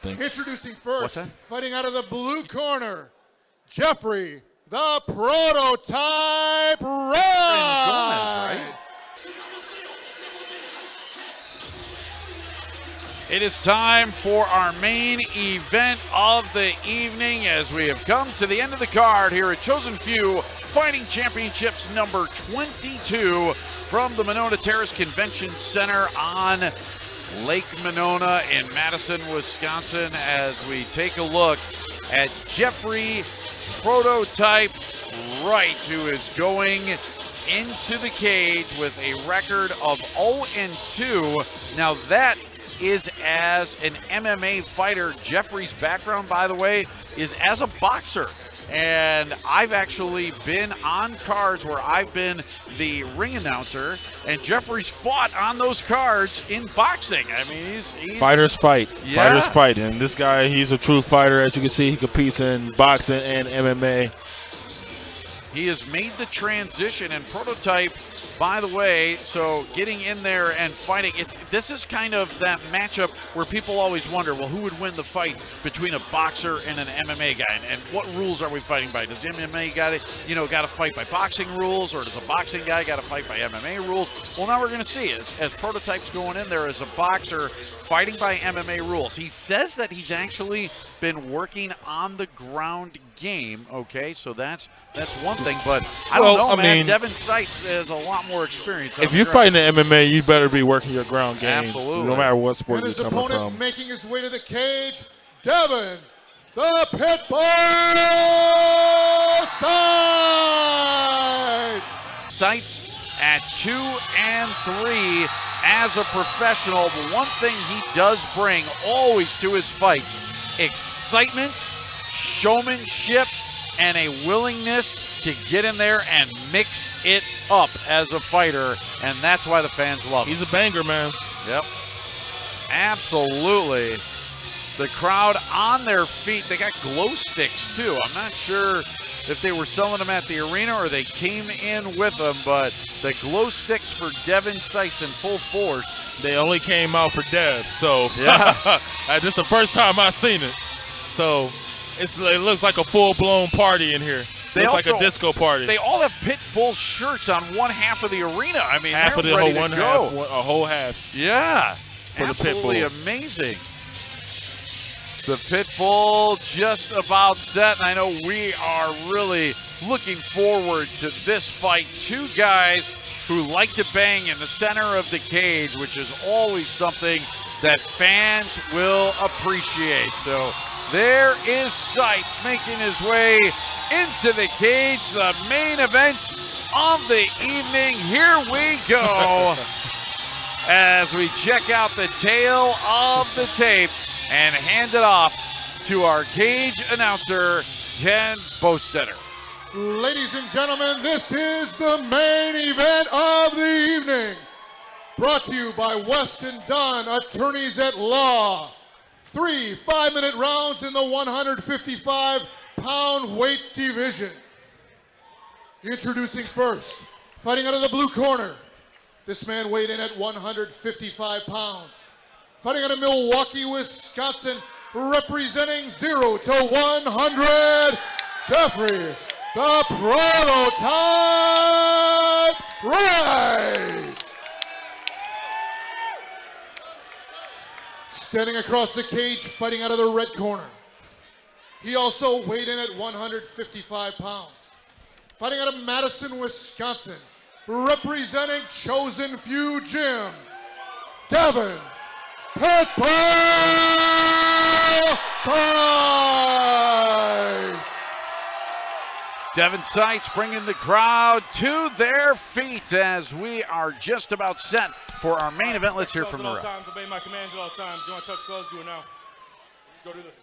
think. Introducing first, fighting out of the blue corner, Jeffrey, the Prototype Wright. It is time for our main event of the evening as we have come to the end of the card here at Chosen Few Fighting Championships number 22 from the Monona Terrace Convention Center on Lake Monona in Madison, Wisconsin, as we take a look at Jeffrey Prototype Wright, who is going into the cage with a record of 0-2. Now that is as an MMA fighter. Jeffrey's background, by the way, is as a boxer. And I've actually been on cards where I've been the ring announcer, and Jeffrey's fought on those cards in boxing. I mean, he's fighters fight. Yeah. Fighters fight. And this guy, he's a true fighter. As you can see, he competes in boxing and MMA. He has made the transition, and Prototype, by the way, so getting in there and fighting, this is kind of that matchup where people always wonder, well, who would win the fight between a boxer and an MMA guy, and what rules are we fighting by? Does the MMA guy, got to fight by boxing rules, or does a boxing guy got to fight by MMA rules? Well, now we're going to see as Prototype's going in there as a boxer fighting by MMA rules. He says that he's actually been working on the ground game. Okay, so that's one thing, but I don't know, man. Mean, Devon Seitz has a lot more experience. If you're fighting the MMA, you better be working your ground game. Absolutely. No matter what sport and you're his coming opponent from. Making his way to the cage, Devon, the Pitbull Seitz. Seitz at 2-3 as a professional. But one thing he does bring always to his fights: excitement, showmanship, and a willingness to get in there and mix it up as a fighter, and that's why the fans love him. He's a banger, man. Yep, absolutely. The crowd on their feet. They got glow sticks too. I'm not sure if they were selling them at the arena or they came in with them, but the glow sticks for Devon Seitz in full force. They only came out for Dev, so yeah. This is the first time I've seen it. So it looks like a full-blown party in here. It looks like a disco party. They all have Pitbull shirts on one half of the arena. I mean, half of the whole one half, a whole half. Yeah, for absolutely the Pitbull. Amazing. The Pitbull just about set, and I know we are really looking forward to this fight. Two guys who like to bang in the center of the cage, which is always something that fans will appreciate. So there is Seitz making his way into the cage, the main event of the evening. Here we go as we check out the tail of the tape and hand it off to our cage announcer, Ken Bostetter. Ladies and gentlemen, this is the main event of the evening. Brought to you by Weston Dunn, attorneys at law. 3 5-minute rounds in the 155-pound weight division. Introducing first, fighting out of the blue corner. This man weighed in at 155 pounds. Fighting out of Milwaukee, Wisconsin, representing 0 to 100, Jeffrey, the Prototype Wright. Standing across the cage, fighting out of the red corner. He also weighed in at 155 pounds. Fighting out of Madison, Wisconsin, representing Chosen Few Gym, Devon, Pitbull Seitz. Devon Seitz bringing the crowd to their feet as we are just about set for our main event. Let's hear from the ref. Obey my commands at all times. You want to touch gloves? Do it now. Let's go do this.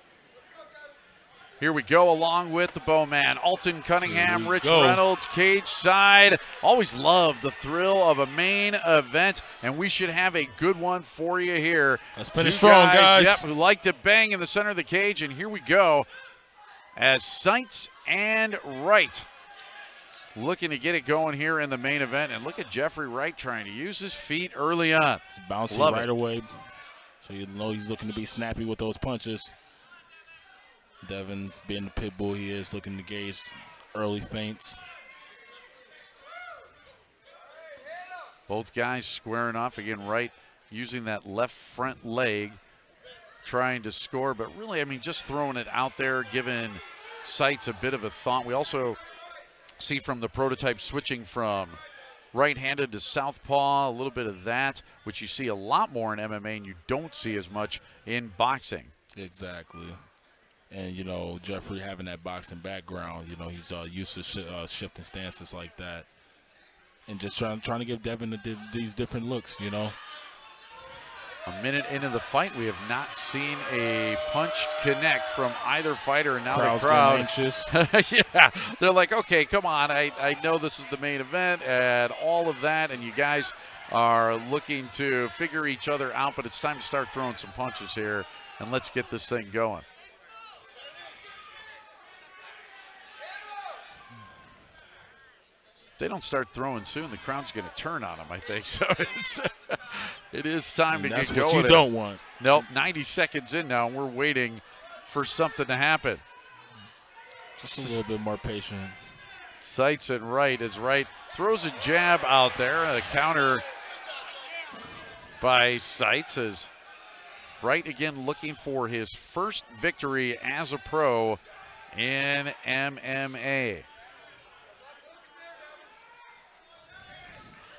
Here we go, along with the Bowman, Alton Cunningham, Rich Reynolds, cage side. Always love the thrill of a main event, and we should have a good one for you here. Let's finish strong, guys. Yep, who like to bang in the center of the cage, and here we go as Seitz and Wright looking to get it going here in the main event. And look at Jeffrey Wright trying to use his feet early on. It's bouncing right away. So you know he's looking to be snappy with those punches. Devon, being the pit bull he is, looking to gauge early feints. Both guys squaring off. Again, Wright using that left front leg, trying to score, but really, I mean, just throwing it out there, giving Seitz a bit of a thought. We also see from the prototype switching from right-handed to southpaw, a little bit of that, which you see a lot more in MMA and you don't see as much in boxing. Exactly. And, you know, Jeffrey having that boxing background, you know, he's used to shifting stances like that. And just trying to give Devon these different looks, you know. A minute into the fight, we have not seen a punch connect from either fighter, and now Crowd's the crowd anxious. yeah, they're like, okay, come on, I know this is the main event and all of that, and you guys are looking to figure each other out, but it's time to start throwing some punches here, and let's get this thing going. They don't start throwing soon, the crowd's going to turn on them, I think. So it is time to get going. That's what you don't want. Nope, 90 seconds in now, and we're waiting for something to happen. Just a little bit more patient. Seitz and Wright, as Wright throws a jab out there, a counter by Seitz, as Wright again looking for his first victory as a pro in MMA.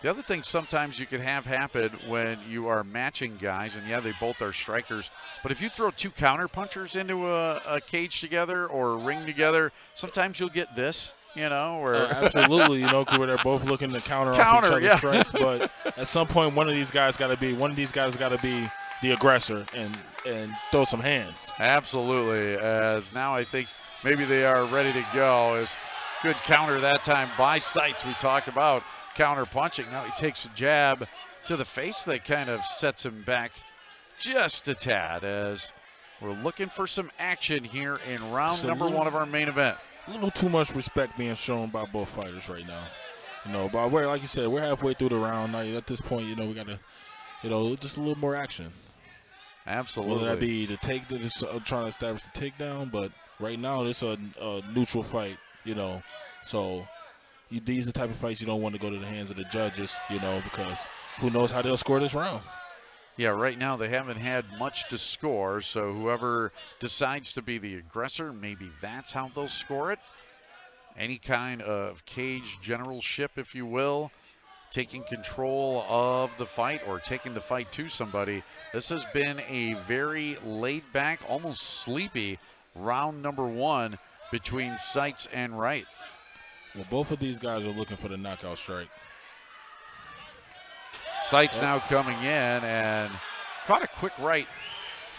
The other thing sometimes you can have happen when you are matching guys, and yeah, they both are strikers, but if you throw two counter punchers into a cage together or a ring together, sometimes you'll get this, you know, or absolutely, you know, where they're both looking to counter off each other's strikes. But at some point, one of these guys got to be the aggressor and throw some hands. Absolutely. As now I think maybe they are ready to go. As good counter that time by Seitz. We talked about counter punching. Now he takes a jab to the face that kind of sets him back just a tad, as we're looking for some action here in round number one of our main event. A little too much respect being shown by both fighters right now. You know, but like you said, we're halfway through the round. Now at this point, you know, we got to, you know, just a little more action. Absolutely. Whether that be the trying to establish the takedown, but right now it's a neutral fight, you know, so these are the type of fights you don't want to go to the hands of the judges, you know, because who knows how they'll score this round. Yeah, right now they haven't had much to score, so whoever decides to be the aggressor, maybe that's how they'll score it. Any kind of cage generalship, if you will, taking control of the fight or taking the fight to somebody. This has been a very laid-back, almost sleepy round number one between Seitz and Wright. Well, both of these guys are looking for the knockout strike. Seitz now coming in and caught a quick right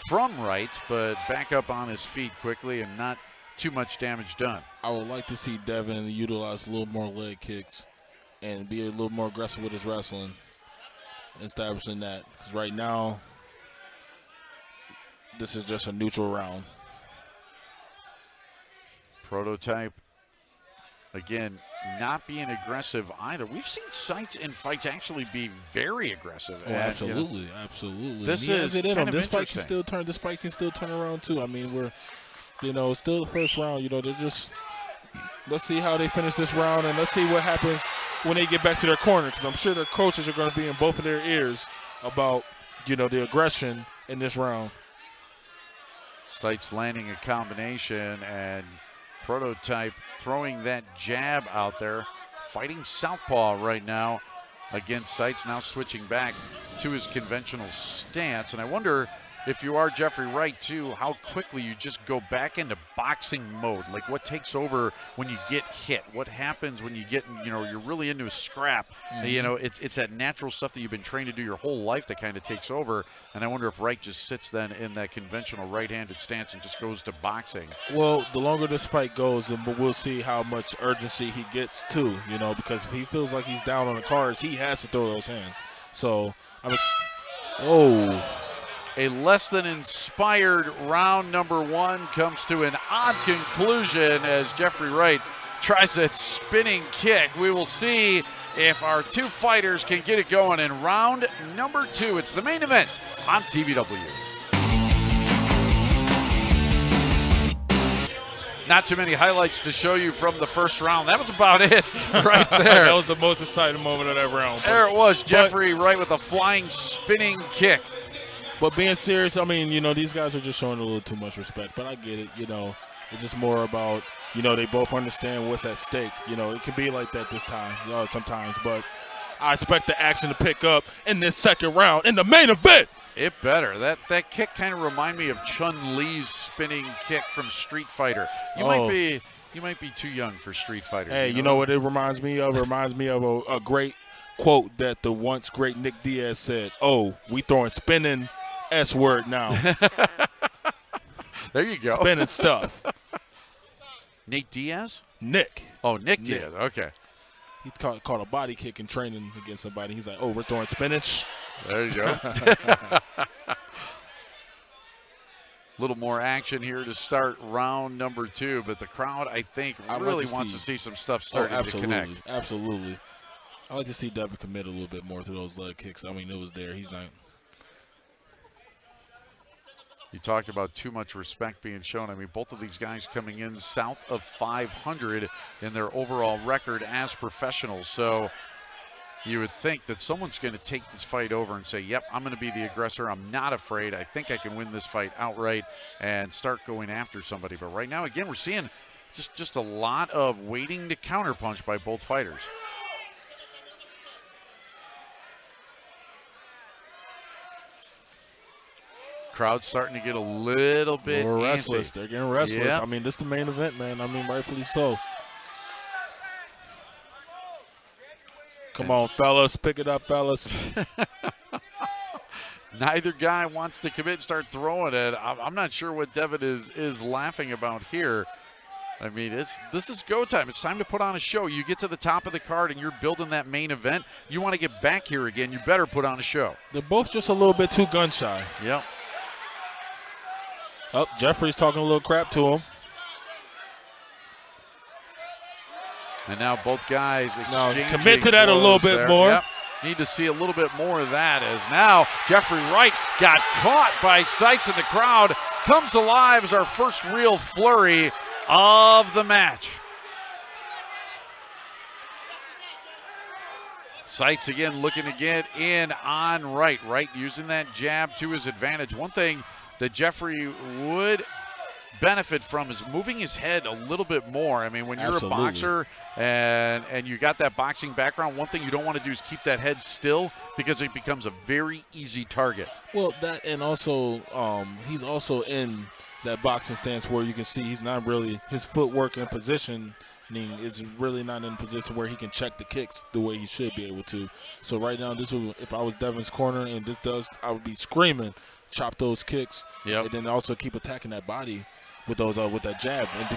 from Wright, but back up on his feet quickly and not too much damage done. I would like to see Devon utilize a little more leg kicks and be a little more aggressive with his wrestling, establishing that. Because right now, this is just a neutral round. Prototype, again, not being aggressive either. We've seen Seitz in fights actually be very aggressive. Oh, absolutely, you know, absolutely. This is it in him. This fight can still turn around too. I mean, we're, you know, still the first round. You know, they're just. Let's see how they finish this round, and let's see what happens when they get back to their corner. Because I'm sure their coaches are going to be in both of their ears about, you know, the aggression in this round. Seitz landing a combination and Prototype throwing that jab out there, fighting southpaw right now against Seitz, now switching back to his conventional stance. And I wonder if you are Jeffrey Wright too, how quickly you just go back into boxing mode. Like what takes over when you get hit? What happens when you get, you know, you're really into a scrap? You know, it's that natural stuff that you've been trained to do your whole life that kind of takes over. And I wonder if Wright just sits then in that conventional right-handed stance and just goes to boxing. Well, the longer this fight goes, but we'll see how much urgency he gets too, you know, because if he feels like he's down on the cards, he has to throw those hands. So A less than inspired round number one comes to an odd conclusion as Jeffrey Wright tries that spinning kick. We will see if our two fighters can get it going in round number two. It's the main event on TVW. not too many highlights to show you from the first round. That was about it right there. That was the most exciting moment of that round. There it was, Jeffrey Wright with a flying spinning kick. But being serious, I mean, you know, these guys are just showing a little too much respect. But I get it, you know. It's just more about, you know, they both understand what's at stake. You know, it can be like that this time, sometimes. But I expect the action to pick up in this second round in the main event. It better. That kick kind of remind me of Chun-Li's spinning kick from Street Fighter. You might be too young for Street Fighter. Hey, you know what it reminds me of? It reminds me of a great quote that the once great Nick Diaz said. Oh, we throwing spinning S word now. There you go. Spinning stuff. Nate Diaz? Nick. Oh, Nick Diaz. Okay. He caught a body kick in training against somebody. He's like, oh, we're throwing spinach. There you go. A little more action here to start round number 2, but the crowd, I think, really wants to see some stuff starting to connect. Absolutely. I like to see Devon commit a little bit more to those leg kicks. I mean, it was there. He's not. You talked about too much respect being shown. I mean, both of these guys coming in south of 500 in their overall record as professionals. So you would think that someone's going to take this fight over and say, yep, I'm going to be the aggressor. I'm not afraid. I think I can win this fight outright and start going after somebody. But right now, again, we're seeing just a lot of waiting to counterpunch by both fighters. Crowd's starting to get a little bit restless. They're getting restless. Yep. I mean, this is the main event, man. I mean, rightfully so. Come on, fellas. Pick it up, fellas. Neither guy wants to commit and start throwing it. I'm not sure what Devon is laughing about here. I mean, this is go time. It's time to put on a show. You get to the top of the card and you're building that main event. You want to get back here again, you better put on a show. They're both just a little bit too gun shy. Yep. Oh, Jeffrey's talking a little crap to him. And now both guys exchanging commit to that a little bit there. more. Yep. Need to see a little bit more of that as now Jeffrey Wright got caught by Seitz in the crowd. Comes alive as our first real flurry of the match. Seitz again looking to get in on Wright. Wright using that jab to his advantage. One thing that Jeffrey would benefit from is moving his head a little bit more. I mean, when you're a boxer and you got that boxing background, one thing you don't want to do is keep that head still because it becomes a very easy target. Well, that and also he's also in that boxing stance where you can see he's not really, his footwork and positioning is really not in a position where he can check the kicks the way he should be able to. So right now, if I was Devon's corner and this does, I would be screaming, chop those kicks, and then also keep attacking that body with those with that jab and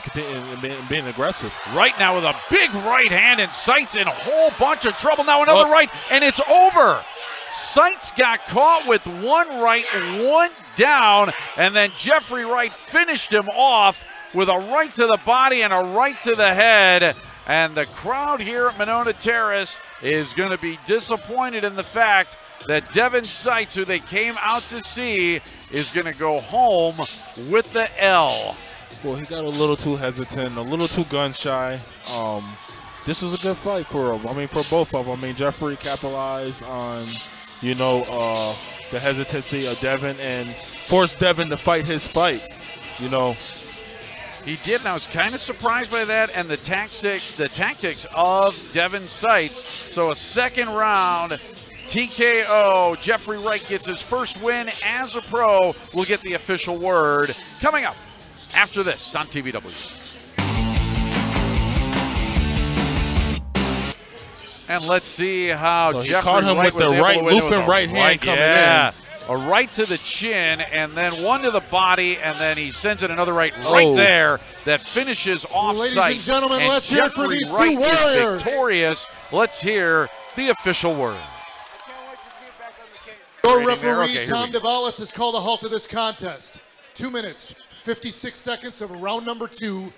being aggressive. Right now with a big right hand, and Seitz in a whole bunch of trouble. Now another right, and it's over. Seitz got caught with one right, one down, and then Jeffrey Wright finished him off with a right to the body and a right to the head. And the crowd here at Monona Terrace is going to be disappointed in the fact that Devon Seitz, who they came out to see, is going to go home with the L. Well, he got a little too hesitant, a little too gun shy. This was a good fight for him. I mean, for both of them. I mean, Jeffrey capitalized on, you know, the hesitancy of Devon and forced Devon to fight his fight, you know. He did, and I was kind of surprised by that and the tactics of Devon Seitz. So a second round TKO. Jeffrey Wright gets his first win as a pro. We'll get the official word coming up after this on TVW. And let's see how so he Jeffrey caught him Wright with the right looping right hand coming in. A right to the chin, and then one to the body, and then he sends in another right there that finishes off Seitz. Ladies and gentlemen, let's hear for these Wright two warriors. Is victorious. Let's hear the official word. Your referee, Tom Davalis, has called a halt to this contest. 2 minutes, 56 seconds of round number 2.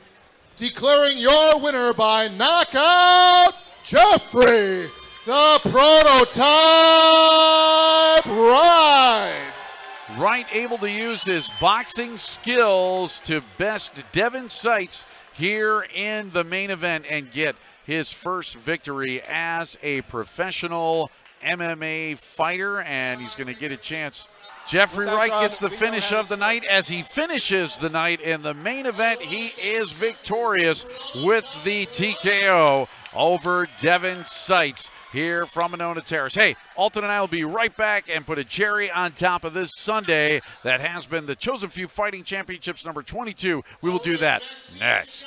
Declaring your winner by knockout, Jeffrey, the Prototype Wright. Wright able to use his boxing skills to best Devon Seitz here in the main event and get his first victory as a professional MMA fighter, and he's going to get a chance. Jeffrey Wright gets the finish of the night as he finishes the night in the main event. He is victorious with the TKO over Devon Seitz here from Monona Terrace. Hey, Alton and I will be right back and put a cherry on top of this Sunday that has been the Chosen Few Fighting Championships number 22. We will do that next.